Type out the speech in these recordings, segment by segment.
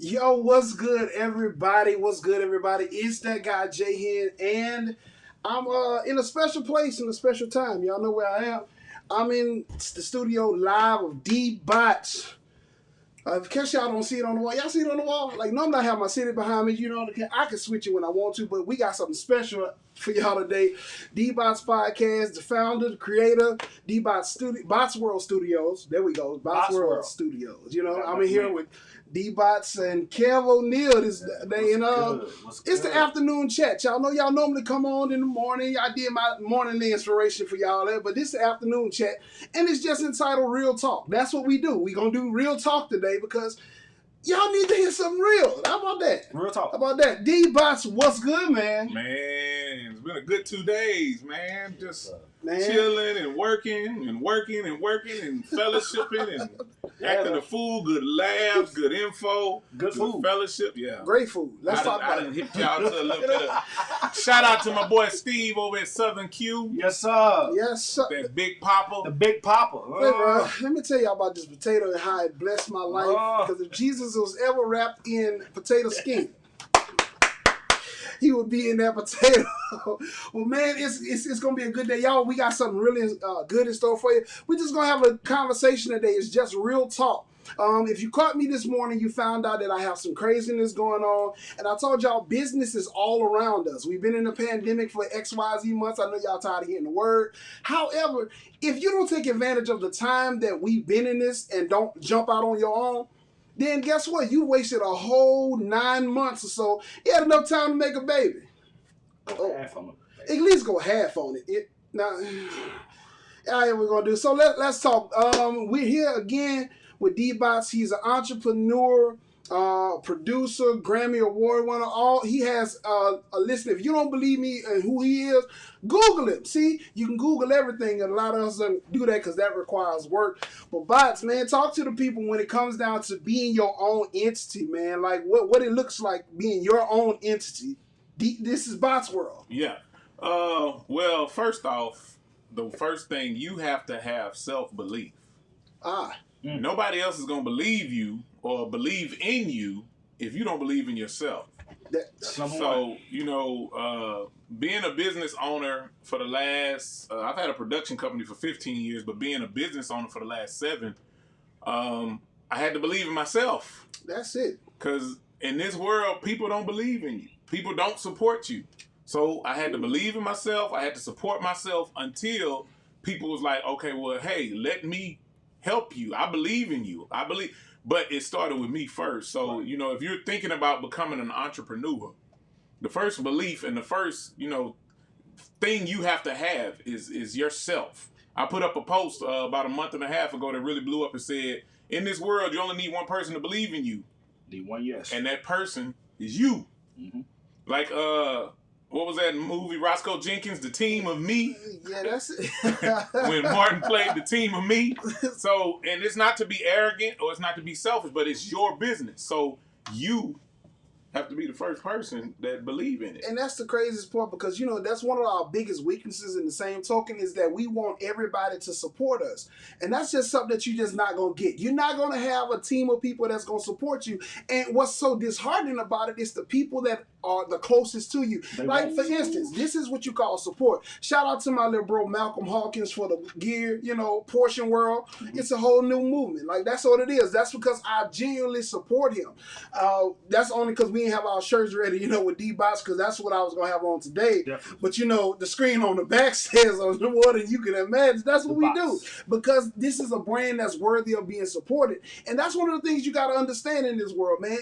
Yo, what's good, everybody? What's good, everybody? It's that guy J Hen, and I'm in a special place in a special time. Y'all know where I am. I'm in the studio live of D Bots. In case y'all don't see it on the wall, y'all see it on the wall. Like normally I have my city behind me. You know, I can switch it when I want to, but we got something special for y'all today. D Bots Podcast, the founder, the creator, D Bots Studio, Bots World Studios. There we go, Bots World Studios. You know, I'm in here with D Bots and Kev O'Neal this day, and it's the afternoon chat. Y'all know y'all normally come on in the morning. I did my morning inspiration for y'all there, but this is the afternoon chat, and it's just entitled Real Talk. That's what we do. We gonna do real talk today because y'all need to hear something real. How about that? Real talk. How about that? D Bots, what's good, man? Man, it's been a good 2 days, man. Just chilling and working and fellowshipping and acting a fool. Good labs, good info, good food, fellowship. Yeah, great food. Let's talk about it. I done hit y'all to a little bit of shout out to my boy Steve over at Southern Q. Yes, sir. Yes, sir. That Big Papa. The Big Papa. Hey, bro, let me tell y'all about this potato and how it blessed my life. Because if Jesus was ever wrapped in potato skin, he would be in that potato. Well, man, it's going to be a good day. Y'all, we got something really good in store for you. We're just going to have a conversation today. It's just real talk. If you caught me this morning, you found out that I have some craziness going on. And I told y'all business is all around us. We've been in a pandemic for XYZ months. I know y'all tired of hearing the word. However, if you don't take advantage of the time that we've been in this and don't jump out on your own, then guess what? You wasted a whole 9 months or so. You had enough time to make a baby. Half on it. At least go half on it. Now, all right, we're going to do. So let's talk. We're here again with D-Bots. He's an entrepreneur, producer, Grammy Award winner. He has a list. If you don't believe me and who he is, Google him. See, you can Google everything, and a lot of us don't do that because that requires work. But Bots, man, talk to the people when it comes down to being your own entity, man. Like what it looks like being your own entity. This is Bots World. Yeah. Well, first off, the first thing you have to have self-belief. Nobody else is going to believe you or believe in you if you don't believe in yourself. So, being a business owner for the last, I've had a production company for 15 years, but being a business owner for the last 7, I had to believe in myself. That's it. Because in this world, people don't believe in you. People don't support you. So I had to believe in myself. I had to support myself until people was like, okay, well, hey, let me help you. I believe in you. But it started with me first. So, if you're thinking about becoming an entrepreneur, the first belief and the first, thing you have to have is yourself. I put up a post about a month and a half ago that really blew up and said, in this world, you only need one person to believe in you. Need one, yes. And that person is you. Mm-hmm. Like, what was that movie, Roscoe Jenkins, The Team of Me? Yeah, that's it. When Martin played The Team of Me. So, and it's not to be arrogant or it's not to be selfish, but it's your business. So you have to be the first person that believe in it. And that's the craziest part because, that's one of our biggest weaknesses in the same token is that we want everybody to support us. And that's just something that you're just not going to get. You're not going to have a team of people that's going to support you. And what's so disheartening about it is the people that are the closest to you. Like, for instance, this is what you call support. Shout out to my little bro, Malcolm Hawkins, for the gear, Portion World. Mm-hmm. It's a whole new movement. Like, that's what it is. That's because I genuinely support him. That's only because we didn't have our shirts ready, with D-Bots, because that's what I was going to have on today. Definitely. But, the screen on the back says more than you can imagine. That's what we do. Because this is a brand that's worthy of being supported. And that's one of the things you got to understand in this world, man.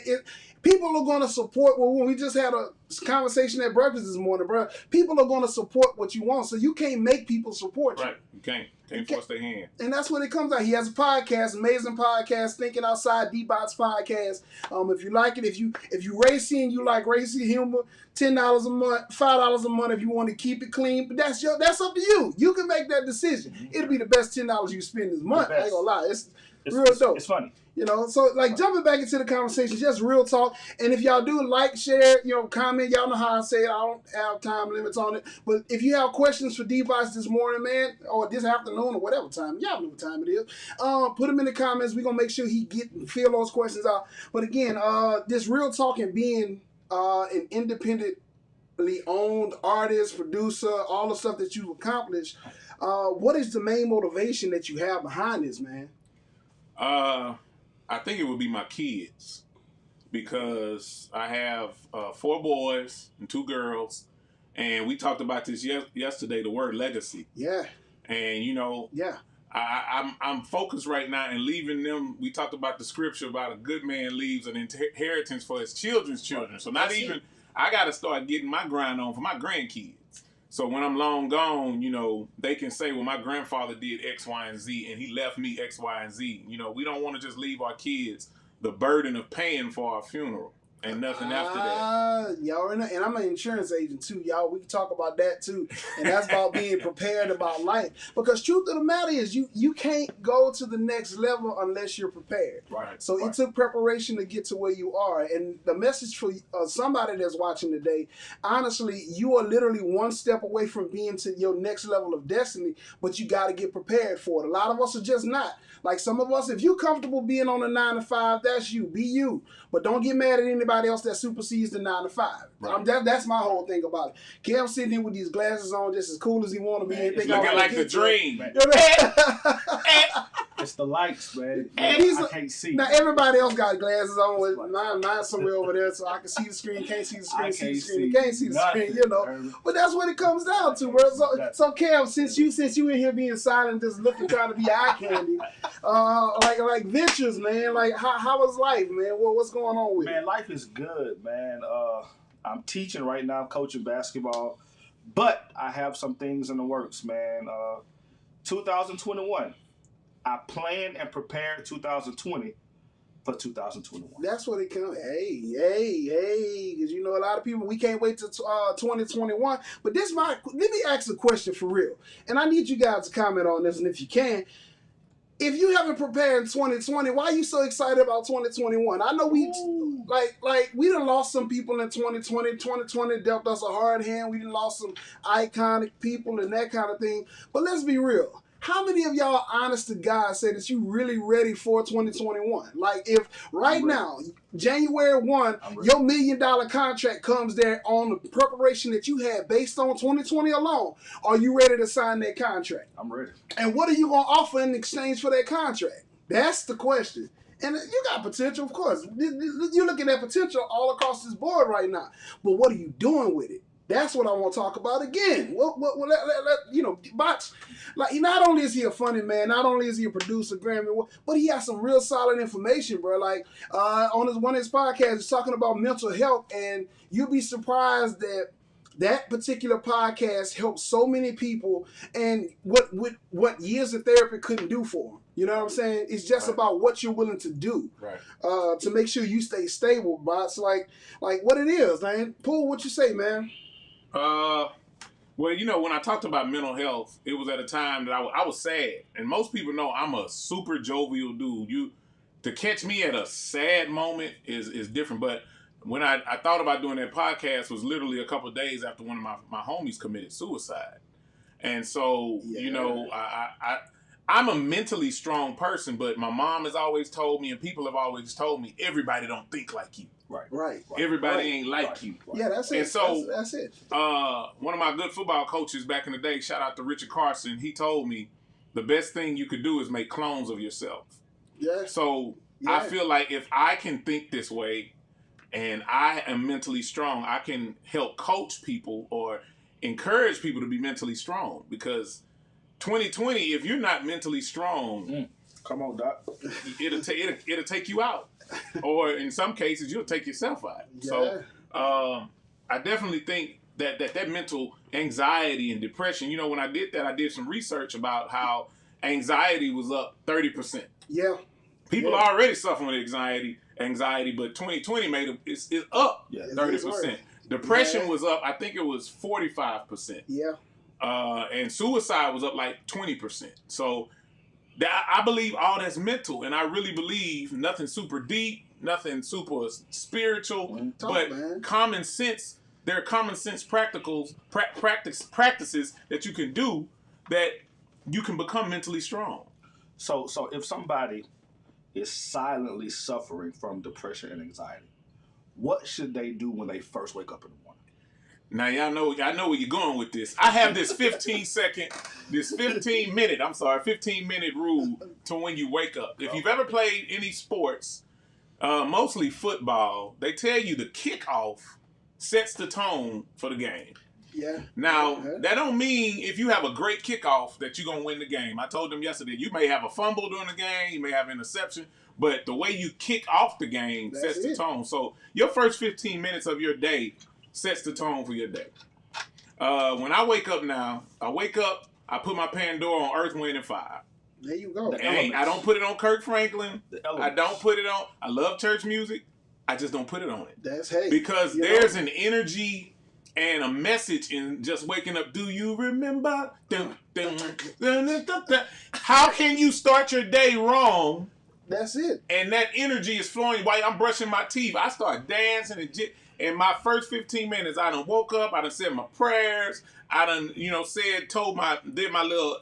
People are going to support. Well, when we just had a conversation at breakfast this morning, bro. People are going to support what you want, so you can't make people support you. Right, you can't force their hand. And that's what it comes out. He has a podcast, amazing podcast, Thinking Outside, D-Bots podcast. If you like it, if you racing, you like racing humor, $10 a month, $5 a month if you want to keep it clean. But that's up to you. You can make that decision. Mm-hmm. It'll be the best $10 you spend this month. I ain't gonna lie. Real dope. It's funny. You know, so like jumping back into the conversation, just real talk. And if y'all do like, share, comment, y'all know how I say it. I don't have time limits on it. But if you have questions for D-Bots this morning, man, or this afternoon or whatever time, y'all know what time it is, put them in the comments. We're going to make sure he fill those questions out. But again, this real talk and being an independently owned artist, producer, all the stuff that you've accomplished, what is the main motivation that you have behind this, man? I think it would be my kids, because I have 4 boys and 2 girls, and we talked about this yesterday, the word legacy. Yeah. And, yeah. I'm focused right now in leaving them. We talked about the scripture about a good man leaves an inheritance for his children's children. So I got to start getting my grind on for my grandkids. So when I'm long gone, they can say, well, my grandfather did X, Y, and Z, and he left me X, Y, and Z. We don't want to just leave our kids the burden of paying for our funeral and nothing after that. Y'all, and I'm an insurance agent too, y'all. We can talk about that too, and that's about being prepared about life. Because truth of the matter is, you can't go to the next level unless you're prepared. Right. So it took preparation to get to where you are. And the message for somebody that's watching today, honestly, you are literally one step away from being to your next level of destiny, but you got to get prepared for it. A lot of us are just not. Like some of us, if you're comfortable being on a 9 to 5, that's you. Be you. But don't get mad at anybody else that supersedes the 9 to 5. Right. That's my whole thing about it. Kev sitting here with these glasses on, just as cool as he want to be. Man, looking like the dream. It's the lights, man. I can't see. Now everybody else got glasses on with mine somewhere over there, so I can see the screen. Can't see the screen. See the screen. Can't see the screen. But that's what it comes down to, bro. So Kev, since you in here being silent, just looking, trying to be eye candy, like Ventures, man. Like how was life, man? What's going on with Man, life is good, man. I'm teaching right now, coaching basketball, but I have some things in the works, man. 2021. I planned and prepared 2020 for 2021. That's what it comes. Hey, because a lot of people, we can't wait till 2021. But let me ask a question for real, and I need you guys to comment on this, and if you can. If you haven't prepared in 2020, why are you so excited about 2021? I know we done lost some people in 2020. 2020 dealt us a hard hand. We done lost some iconic people and that kind of thing. But let's be real. How many of y'all, honest to God, say that you really ready for 2021? Like if right now, January 1, your $1 million contract comes there on the preparation that you had based on 2020 alone, are you ready to sign that contract? I'm ready. And what are you going to offer in exchange for that contract? That's the question. And you got potential, of course. You're looking at potential all across this board right now. But what are you doing with it? That's what I want to talk about again. Bots, like not only is he a funny man, not only is he a producer, Grammy, but he has some real solid information, bro. Like on one of his podcasts, he's talking about mental health, and you'll be surprised that particular podcast helped so many people, and what years of therapy couldn't do for them. You know what I'm saying? It's just about what you're willing to do, to make sure you stay stable, bots. Like what it is, man. Pool, what you say, man? Well, when I talked about mental health, it was at a time that I was sad. And most people know I'm a super jovial dude. To catch me at a sad moment is different. But when I thought about doing that podcast was literally a couple of days after one of my homies committed suicide. And so, I'm a mentally strong person, but my mom has always told me, and people have always told me, everybody don't think like you. Right. Everybody ain't like you. Yeah, that's it. And so, that's it. One of my good football coaches back in the day, shout out to Richard Carson, he told me the best thing you could do is make clones of yourself. Yeah. So I feel like if I can think this way and I am mentally strong, I can help coach people or encourage people to be mentally strong, because 2020, if you're not mentally strong, come on, Doc, it'll take you out, or in some cases, you'll take yourself out. Yeah. So I definitely think that mental anxiety and depression. When I did that, I did some research about how anxiety was up 30%. Yeah, people are already suffering with anxiety, but 2020 it's up 30%. Depression was up, I think it was 45%. Yeah. And suicide was up like 20%. So I believe all that's mental, and I really believe nothing super deep, nothing super spiritual, but common sense. There are common sense practices that you can do that you can become mentally strong. So if somebody is silently suffering from depression and anxiety, what should they do when they first wake up in the morning? Now y'all know I know where you're going with this. I have this 15 minute rule to when you wake up. If you've ever played any sports, mostly football, they tell you the kickoff sets the tone for the game. Yeah. Now, that don't mean if you have a great kickoff that you're going to win the game. I told them yesterday, you may have a fumble during the game, you may have an interception, but the way you kick off the game sets the tone. So your first 15 minutes of your day sets the tone for your day. When I wake up now, I put my Pandora on Earth, Wind, and Fire. There you go. I don't put it on Kirk Franklin. I don't put it on. I love church music. I just don't put it on it. Because there's an energy and a message in just waking up. Do you remember? How can you start your day wrong? That's it. And that energy is flowing while I'm brushing my teeth. I start dancing and in my first 15 minutes, I done woke up, I done said my prayers, I done, did my little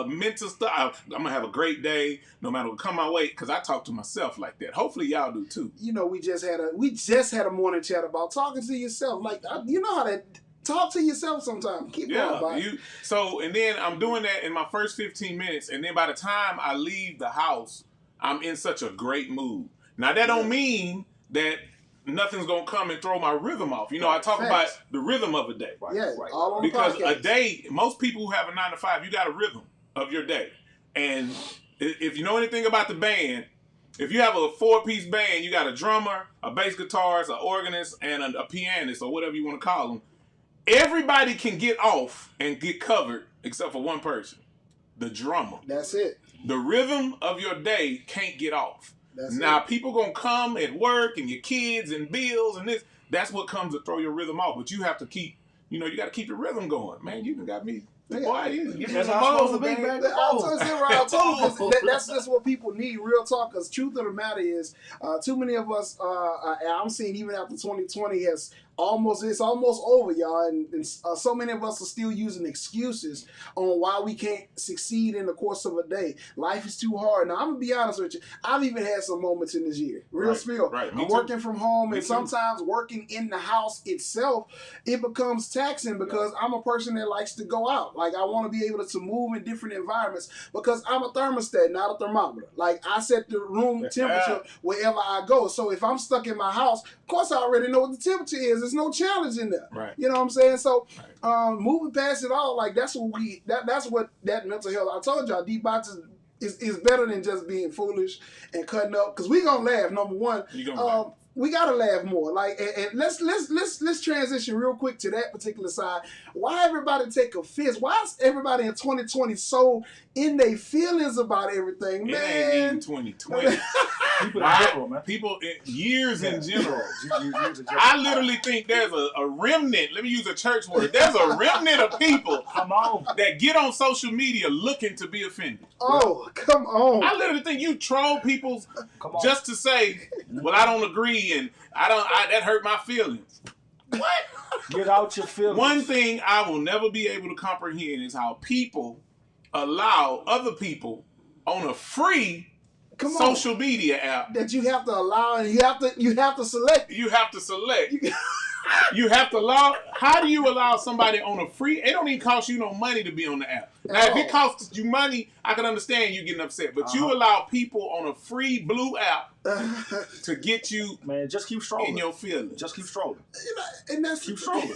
mental stuff. I'm gonna have a great day, no matter what come my way, because I talk to myself like that. Hopefully y'all do too. We just had a morning chat about talking to yourself. Like, you know how to talk to yourself sometimes. Keep going by it. So, and then I'm doing that in my first 15 minutes, and then by the time I leave the house, I'm in such a great mood. Now that don't mean that nothing's gonna come and throw my rhythm off. I talk about the rhythm of a day. Right. All on because podcast. A day, most people who have a 9 to 5, you got a rhythm of your day. And if you know anything about the band, if you have a 4-piece band, you got a drummer, a bass guitarist, an organist, and a pianist, or whatever you want to call them. Everybody can get off and get covered except for one person, the drummer. That's it. The rhythm of your day can't get off. Now, people going to come at work and your kids and bills and this. That's what comes to throw your rhythm off. But you have to keep, you got to keep your rhythm going. Man, you got me. Boy, you that's how it's supposed to be, man. That's just what people need, real talk. Because truth of the matter is, too many of us, I'm seeing even after 2020 it's almost over, y'all, and so many of us are still using excuses on why we can't succeed in the course of a day. Life is too hard. Now, I'm gonna be honest with you. I've even had some moments in this year, real spill. Right. I'm working from home, and sometimes working in the house itself, it becomes taxing because I'm a person that likes to go out. Like, I want to be able to move in different environments because I'm a thermostat, not a thermometer. Like, I set the room temperature wherever I go. So if I'm stuck in my house, of course I already know what the temperature is. There's no challenge in there. Right. You know what I'm saying? So moving past it all, like that's what that mental health. I told y'all, D-Box is better than just being foolish and cutting up. Because we gonna laugh, number one. We gotta laugh more. Like, and let's transition real quick to that particular side. Why everybody take offense? Why is everybody in 2020 so in their feelings about everything, man? It ain't even 2020. People in general, man. People years in general. I literally think there's a remnant. Let me use a church word. There's a remnant of people that get on social media looking to be offended. Oh, come on! I literally think you troll people just to say, "Well, I don't agree," and that hurt my feelings. What? Get out your feelings. One thing I will never be able to comprehend is how people allow other people on a free social media app that you have to allow, and you have to select. You have to select. You have to allow. How do you allow somebody on a free? It don't even cost you no money to be on the app. Now, if it costs you money, I can understand you getting upset. But you allow people on a free blue app to get you, man. Just keep strolling in your feelings. Just keep strolling. And that's keep strolling.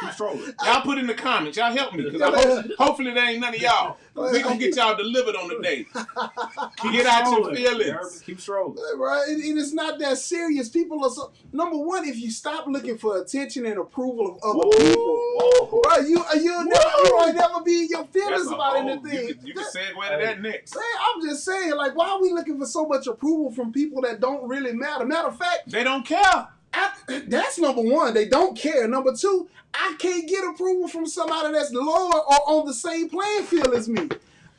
Keep strolling. Y'all put in the comments. Y'all help me because hopefully there ain't none of y'all. We gonna get y'all delivered on the day. Get out your feelings. Keep strolling. Right, and it's not that serious. People are so. Number one, if you stop looking for attention and approval of other people, right, you'll never be in your feelings about anything. You can segue to that next. Man, I'm just saying, like, why are we looking for so much approval from people that don't really matter? Matter of fact, they don't care. That's number one. They don't care. Number two, I can't get approval from somebody that's lower or on the same playing field as me.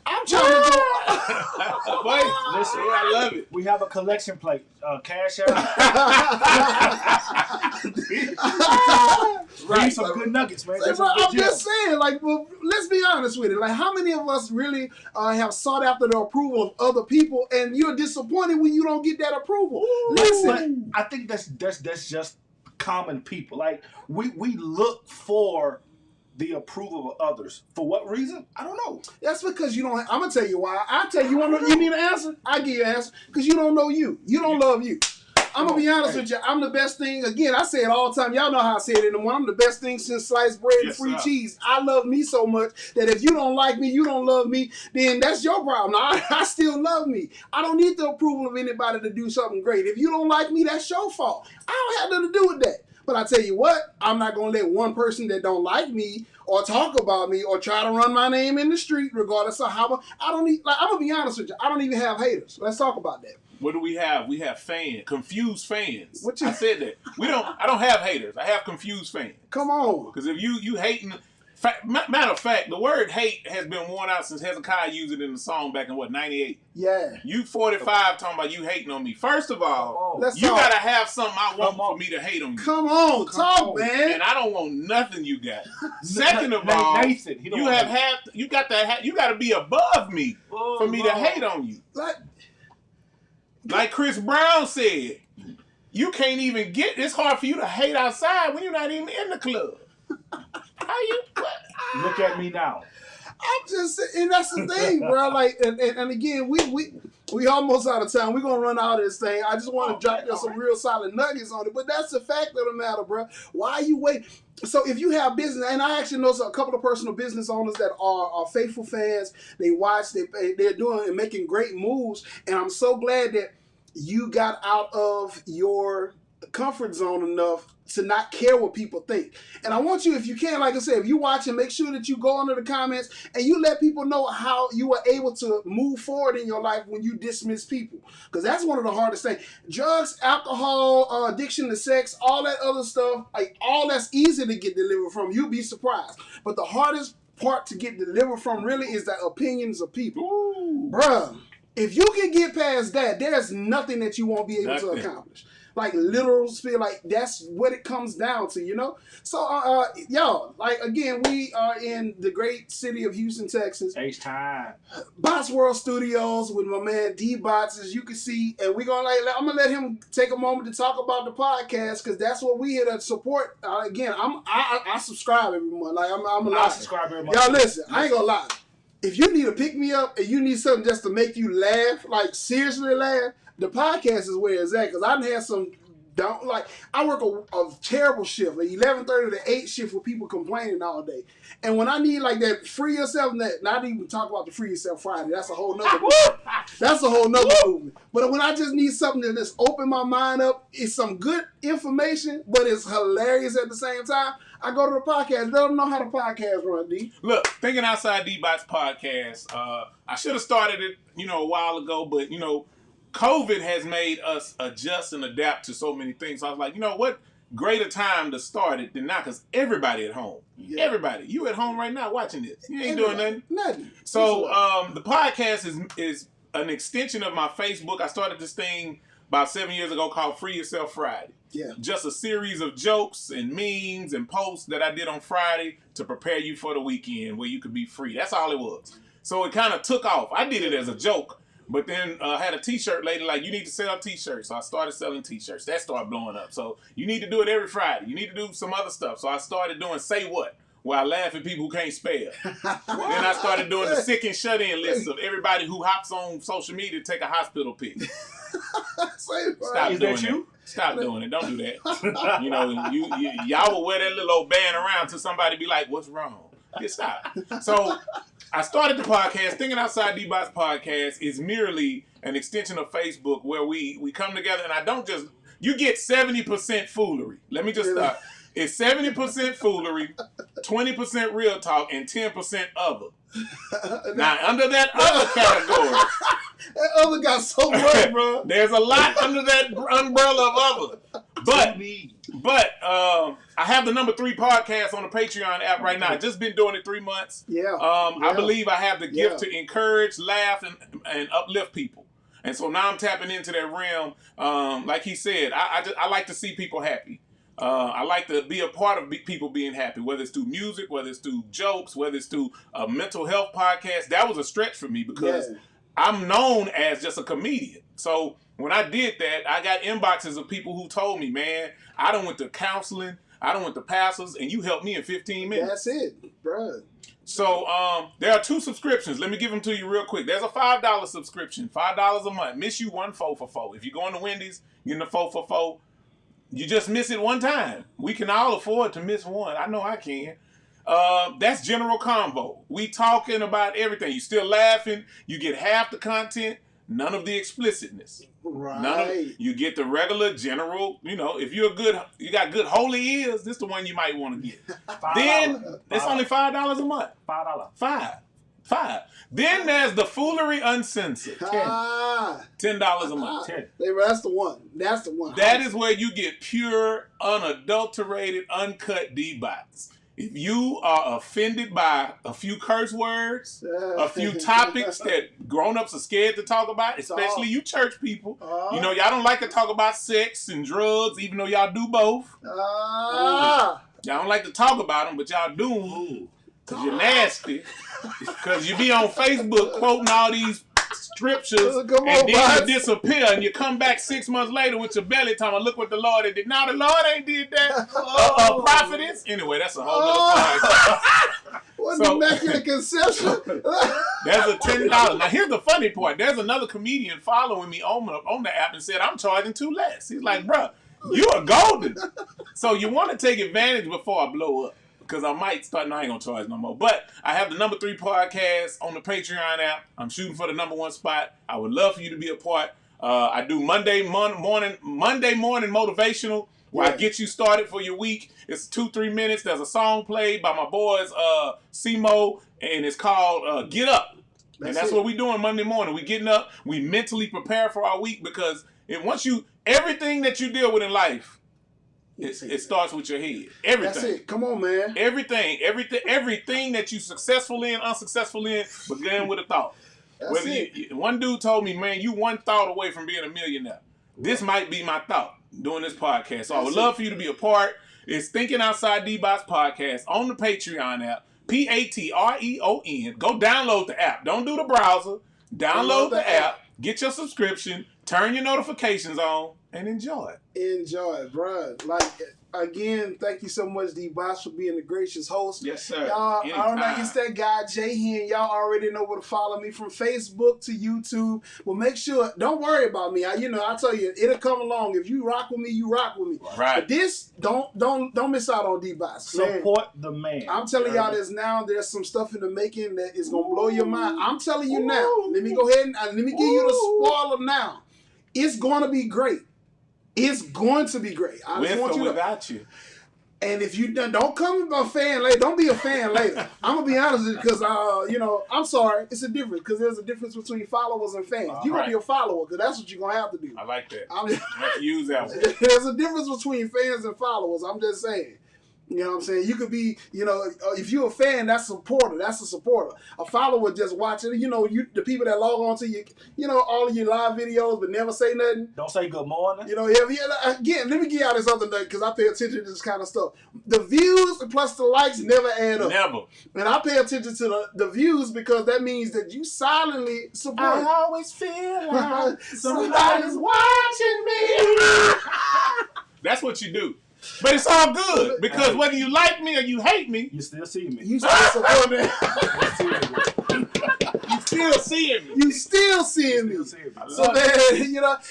I'm trying to go. Boy, Listen, I love it. we have a collection plate. Cash out. Right. Some good nuggets, man. Say, bro, I'm just saying, like, well, let's be honest with it. Like, how many of us really have sought after the approval of other people, and you're disappointed when you don't get that approval? Listen, But I think that's just common people. Like we look for the approval of others. For what reason? I don't know. that's because you don't. I'm gonna tell you why. I tell you, you need an answer. I give you an answer because you don't know you. You don't love you. I'm gonna be honest with you. I'm the best thing. Again, I say it all the time. Y'all know how I say it in the morning. I'm the best thing since sliced bread and free cheese. I love me so much that if you don't like me, you don't love me, then that's your problem. I still love me. I don't need the approval of anybody to do something great. If you don't like me, that's your fault. I don't have nothing to do with that. But I tell you what, I'm not gonna let one person that don't like me or talk about me or try to run my name in the street, regardless of how. I don't need. Like, I'm gonna be honest with you. I don't even have haters. Let's talk about that. What do we have? We have fans, confused fans. What you- I said that. I don't have haters. I have confused fans. Come on. Because if you hating, matter of fact, the word hate has been worn out since Hezekiah used it in the song back in what, 98? Yeah. You 45 talking about you hating on me. First of all, Let's you talk. gotta have something I want for me to hate on you. Come on, talk, man. And I don't want nothing you got. Second of all, Nathan, you got to be above me for me to hate on you. Like Chris Brown said, you can't even get. It's hard for you to hate outside when you're not even in the club. How you? What? Look at me now. I'm just saying, and that's the thing, bro. Like, and again, we almost out of time. We're gonna run out of this thing. I just want to drop you some real solid nuggets on it. But that's the fact of the matter, bro. Why are you waiting? So if you have business, and I actually know a couple of personal business owners that are faithful fans. They watch, they're doing and making great moves, and I'm so glad that you got out of your comfort zone enough to not care what people think. And I want you, if you can, like I said, if you watch and make sure that you go under the comments and you let people know how you were able to move forward in your life when you dismiss people. Because that's one of the hardest things. Drugs, alcohol, addiction to sex, all that other stuff, like all that's easy to get delivered from. You'll be surprised. But the hardest part to get delivered from really is the opinions of people. Ooh. Bruh, if you can get past that, there's nothing that you won't be able to accomplish. Like, literal feel like that's what it comes down to, you know? So, y'all, like, again, we are in the great city of Houston, Texas. H-time. Bots World Studios with my man D-Bots, as you can see. And we're going to, I'm going to let him take a moment to talk about the podcast, because that's what we here to support. Again, I subscribe every month. Like, I subscribe every month. Y'all, listen, I ain't going to lie. If you need a pick-me-up and you need something just to make you laugh, like, seriously laugh, the podcast is where it's at, because I done had some, I work a terrible shift, like 11:30 to 8 shift with people complaining all day. And when I need like that free yourself, not even talk about the free yourself Friday, that's a whole nother movement. That's a whole nother movement. But when I just need something to just open my mind up, it's some good information, but it's hilarious at the same time, I go to the podcast. Let them know how the podcast run, D. Look, Thinking Outside D-Bots podcast, I should have started it, a while ago, but, COVID has made us adjust and adapt to so many things. So I was like, what greater time to start it than now? Because everybody at home. Yeah. Everybody. You at home right now watching this. You ain't doing nothing. Nothing. So the podcast is an extension of my Facebook. I started this thing about 7 years ago called Free Yourself Friday. Yeah. Just a series of jokes and memes and posts that I did on Friday to prepare you for the weekend where you could be free. That's all it was. So it kind of took off. I did it as a joke. But then I had a t-shirt lady like, you need to sell t-shirts. So I started selling t-shirts. That started blowing up. So you need to do it every Friday. You need to do some other stuff. So I started doing Say What, where I laugh at people who can't spell. Then I started doing the sick and shut-in list of everybody who hops on social media to take a hospital pic. Stop Is doing that you? Stop doing it. Don't do that. Y'all will wear that little old band around till somebody be like, what's wrong? Just stop. So I started the podcast. Thinking Outside D-Bots podcast is merely an extension of Facebook where we come together, and I don't just, you get 70% foolery. Let me just start. It's 70% foolery, 20% real talk, and 10% other. Now, under that other category, that other got so much, bro. There's a lot under that umbrella of other. But I have the number 3 podcast on the Patreon app right now. Just been doing it 3 months. Yeah. I believe I have the gift to encourage, laugh, and uplift people. And so now I'm tapping into that realm. Like he said, I like to see people happy. I like to be a part of people being happy, whether it's through music, whether it's through jokes, whether it's through a mental health podcast. That was a stretch for me because I'm known as just a comedian. So when I did that, I got inboxes of people who told me, man, I done went to counseling, I done went to pastors, and you helped me in 15 minutes. That's it, bro. So there are 2 subscriptions. Let me give them to you real quick. There's a $5 subscription, $5 a month. Miss you 1 4 for 4. If you're going to Wendy's, getting a 4 for 4. You just miss it one time. We can all afford to miss one. I know I can. That's general convo. We talking about everything. You still laughing. You get half the content, none of the explicitness. Right. You get the regular general, if you got good holy ears, this is the one you might want to get. Then it's only $5 a month. $5. Then there's the Foolery Uncensored. $10 a month. That's the one. That's the one. That is where you get pure, unadulterated, uncut D-bots. If you are offended by a few curse words, a few topics that grown-ups are scared to talk about, especially you church people. Y'all don't like to talk about sex and drugs, even though y'all do both. Y'all don't like to talk about them, but y'all do them. Because you're nasty. Because you be on Facebook quoting all these scriptures and then you disappear and you come back 6 months later with your belly talking, look what the Lord did. Now the Lord ain't did that. Prophetess. Anyway, that's a whole other podcast. What the Immaculate Conception? There's a $10. Now here's the funny part. There's another comedian following me on the app and said, I'm charging $2 less. He's like, bruh, you are golden. So you want to take advantage before I blow up. Because I might start, no, I ain't going to charge no more. But I have the number 3 podcast on the Patreon app. I'm shooting for the number 1 spot. I would love for you to be a part. I do Monday morning motivational, where I get you started for your week. It's 2-3 minutes. There's a song played by my boys, Simo, and it's called Get Up. And that's what we're doing Monday morning. We getting up. We mentally prepare for our week because everything that you deal with in life, it starts with your head. Everything. That's it. Come on, man. Everything that you successful in, unsuccessful in, began with a thought. One dude told me, man, you one thought away from being a millionaire. This might be my thought doing this podcast. So I would love for you to be a part. It's Thinking Outside D-Bots podcast on the Patreon app. Patreon. Go download the app. Don't do the browser. Download the app. Get your subscription. Turn your notifications on. And enjoy it. Enjoy it, bro. Again, thank you so much, D-Bots, for being the gracious host. Yes, sir. Y'all, it's that guy, Jay Hen. Y'all already know where to follow me from Facebook to YouTube. Well, make sure, don't worry about me. I tell you, it'll come along. If you rock with me, you rock with me. Right. But this, don't miss out on D-Bots. Support the man. I'm telling y'all there's some stuff in the making that is going to blow your mind. I'm telling you now. Let me go ahead and let me give you the spoiler now. It's going to be great. It's going to be great. I just want you to. Without you. And if you don't come a fan later, don't be a fan later. I'm gonna be honest with you because I'm sorry. It's a difference because there's a difference between followers and fans. You're gonna be a follower because that's what you're gonna have to do. I like that. I have to use that one. There's a difference between fans and followers. I'm just saying. You know what I'm saying? You could be, if you're a fan, that's a supporter. That's a supporter. A follower just watching, the people that log on to you, all of your live videos but never say nothing. Don't say good morning. Again, let me give y'all this other note because I pay attention to this kind of stuff. The views plus the likes never add up. Never. And I pay attention to the views because that means that you silently support. I always feel like somebody's watching me. That's what you do. But it's all good because whether you like me or you hate me, you still see me. You still support me. You still seeing me. You still seeing me. So then,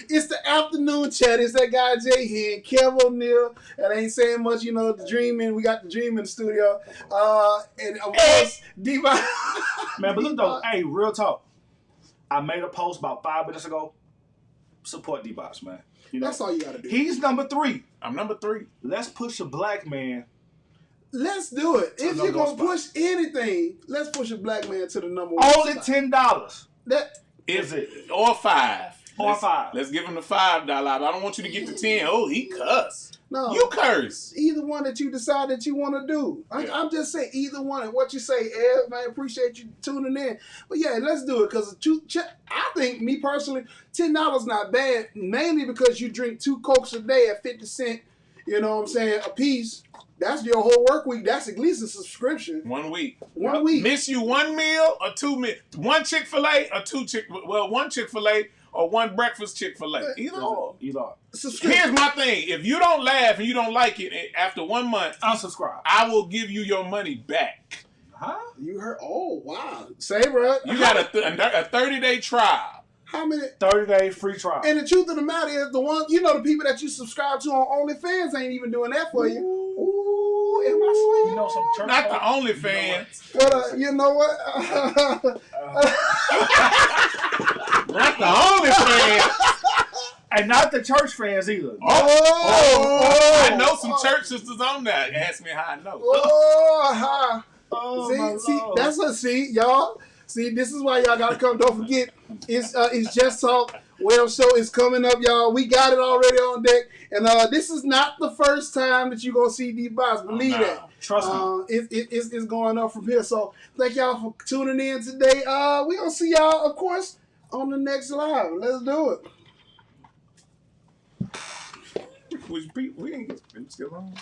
it's the afternoon chat. It's that guy Jay here, Kev O'Neal, and I ain't saying much. The Dreaming. We got the Dreaming studio, and of course, D-Bots. Man, but look though, hey, real talk. I made a post about 5 minutes ago. Support D-Bots, man. That's all you gotta do. He's number 3. I'm number 3. Let's push a black man. Let's do it. If you're gonna push anything, let's push a black man to the number 1 Only spot. $10. That is it or 5. Or 5. Let's give him the $5. I don't want you to get the 10. Oh, he cuss. No, You curse. either one that you decide that you want to do. I'm just saying either one. And what you say, Ed, man, appreciate you tuning in. But yeah, let's do it because I think, me personally, $10 not bad. Mainly because you drink 2 Cokes a day at 50 cents. You know what I'm saying? A piece. That's your whole work week. That's at least a subscription. 1 week. 1 week. Miss you 1 meal or 2 meals? 1 Chick-fil-A or 2 1 Chick-fil-A or 1 breakfast Chick-fil-A. Either or. Here's my thing. If you don't laugh and you don't like it after 1 month, unsubscribe. I will give you your money back. Huh? You heard? Oh, wow. Say, bro. You got a 30-day trial. How many? 30-day free trial. And the truth of the matter is, the people that you subscribe to on OnlyFans ain't even doing that for you. Ooh, am I swinging? You know some church Not folk? the OnlyFans. Well, you know what? Not the OnlyFans. And not the church fans either. I know some church sisters on that. Ask me how I know. See, y'all. See, this is why y'all gotta come. Don't forget, it's Just Talk. Whale Show is coming up, y'all. We got it already on deck, and this is not the first time that you gonna see these bots. Believe that. Trust me. It's going up from here. So thank y'all for tuning in today. We gonna see y'all, of course, on the next live. Let's do it. We ain't still on.